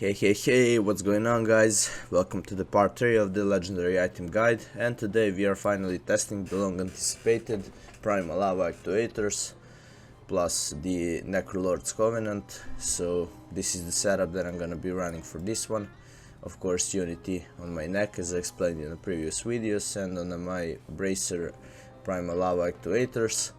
Hey, what's going on, guys? Welcome to the part 3 of the legendary item guide, and today we are finally testing the long anticipated Primal Lava Actuators plus the necrolords covenant. So this is the setup that I'm gonna be running for this one. Of course, Unity on my neck as I explained in the previous videos, and on my bracer Primal Lava Actuators.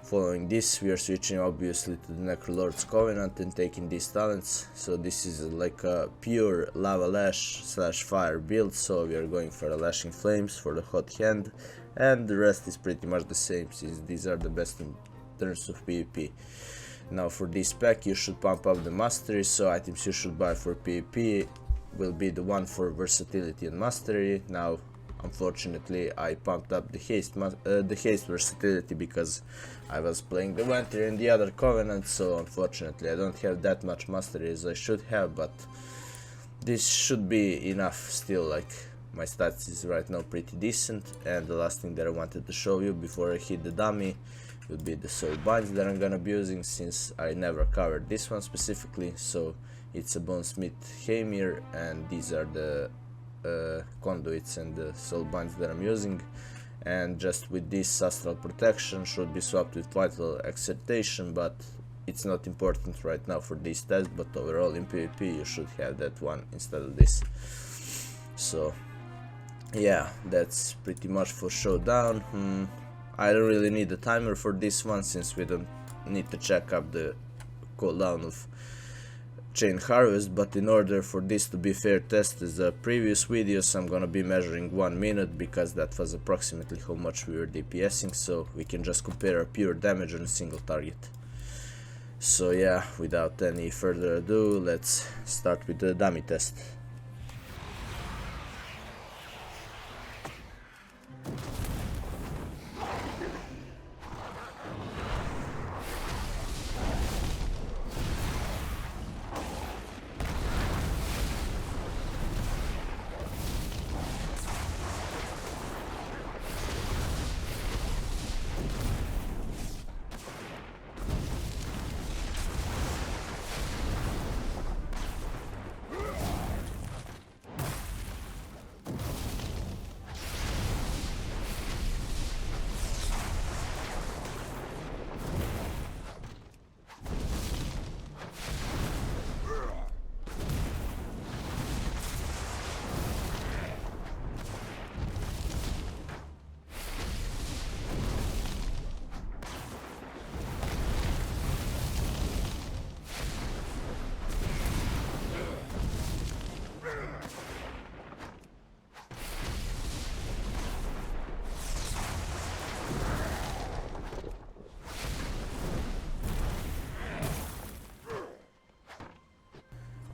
Following this, we are switching obviously to the necrolords covenant and taking these talents. So this is like a pure lava lash / fire build, so we are going for the lashing flames for the hot hand, and the rest is pretty much the same since these are the best in terms of PvP. Now for this pack you should pump up the mastery, so items you should buy for PvP will be the one for versatility and mastery. Now unfortunately I pumped up the haste versatility because I was playing the Winter in the other covenant, so unfortunately I don't have that much mastery as I should have, but this should be enough still. Like, my stats is right now pretty decent. And the last thing that I wanted to show you before I hit the dummy will be the soul binds that I'm gonna be using, since I never covered this one specifically. So it's a bonesmith hammer, and these are the conduits and the soul binds that I'm using. And just with this, astral protection should be swapped with vital exertion, but it's not important right now for this test. But overall in PvP you should have that one instead of this. So yeah, that's pretty much for showdown. I don't really need a timer for this one, since we don't need to check up the cooldown of chain harvest, but in order for this to be fair test as the previous videos, I'm gonna be measuring 1 minute, because that was approximately how much we were DPSing, so we can just compare our pure damage on a single target. So yeah, without any further ado, let's start with the dummy test.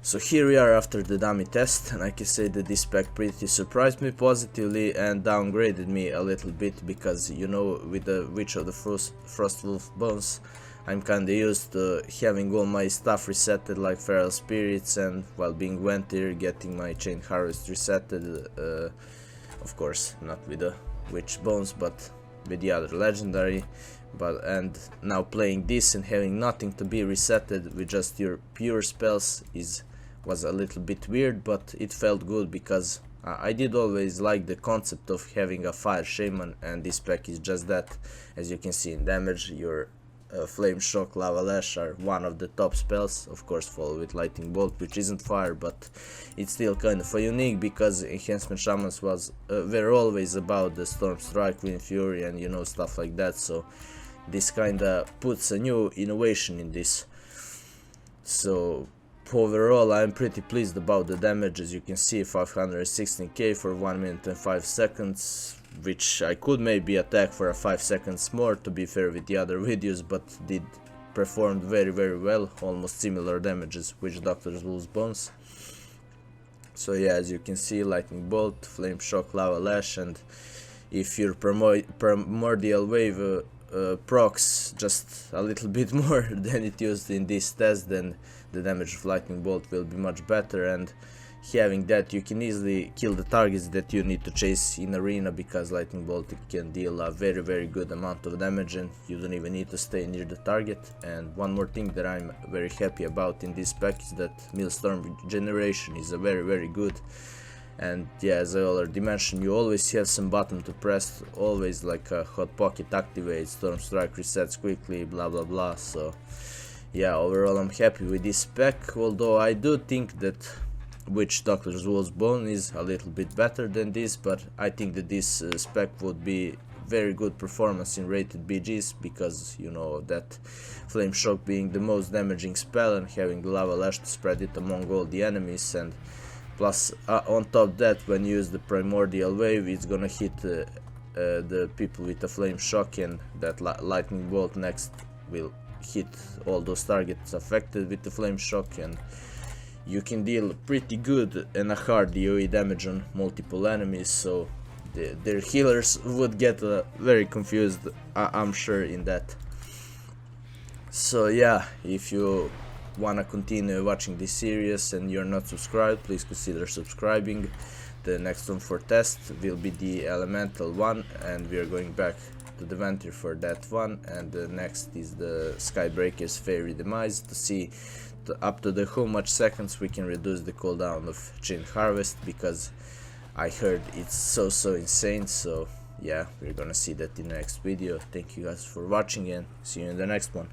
So here we are after the dummy test, and I can say that this pack pretty surprised me positively and downgraded me a little bit, because, you know, with the Witch of the Frostwolf bones, I'm kinda used to having all my stuff resetted like feral spirits, and while being Winter getting my chain harvest resetted, of course not with the witch bones but with the other legendary. And now playing this and having nothing to be resetted with just your pure spells was a little bit weird, but it felt good, because I did always like the concept of having a fire shaman, and this pack is just that. As you can see in damage, your flame shock, lava lash are one of the top spells, of course followed with lightning bolt, which isn't fire, but it's still kind of a unique, because enhancement shamans were always about the storm strike, wind fury, and, you know, stuff like that. So this kinda puts a new innovation in this. So overall I'm pretty pleased about the damage. As you can see, 516k for 1 minute and 5 seconds, which I could maybe attack for a 5 seconds more, to be fair with the other videos, but did performed very well, almost similar damages Witch Doctor's Wolf's Bones. So yeah, as you can see, lightning bolt, flame shock, lava lash, and if your primordial wave procs just a little bit more than it used in this test, then the damage of lightning bolt will be much better, and having that you can easily kill the targets that you need to chase in arena, because lightning bolt can deal a very good amount of damage and you don't even need to stay near the target. And one more thing that I'm very happy about in this pack is that Millstorm generation is a very good. And yeah, as I already mentioned, you always have some button to press, always like a hot pocket activates, storm strike resets quickly, blah blah blah. So yeah, overall I'm happy with this pack, although I do think that Witch Doctor's Wolf's Bone is a little bit better than this, but I think that this spec would be very good performance in rated BGs, because you know that Flame Shock being the most damaging spell and having the Lava Lash to spread it among all the enemies, and plus on top of that, when you use the Primordial Wave, it's gonna hit the people with the Flame Shock, and that Lightning Bolt next will hit all those targets affected with the Flame Shock, and you can deal pretty good and a hard DOE damage on multiple enemies. So their healers would get very confused, I'm sure, in that. So yeah, if you wanna continue watching this series and you're not subscribed, please consider subscribing. The next one for test will be the elemental one, and we are going back to the Venture for that one, and the next is the Skybreaker's Fairy Demise, to see up to how much seconds we can reduce the cooldown of Chain Harvest, because I heard it's so insane. So yeah, we're gonna see that in the next video. Thank you guys for watching, and see you in the next one.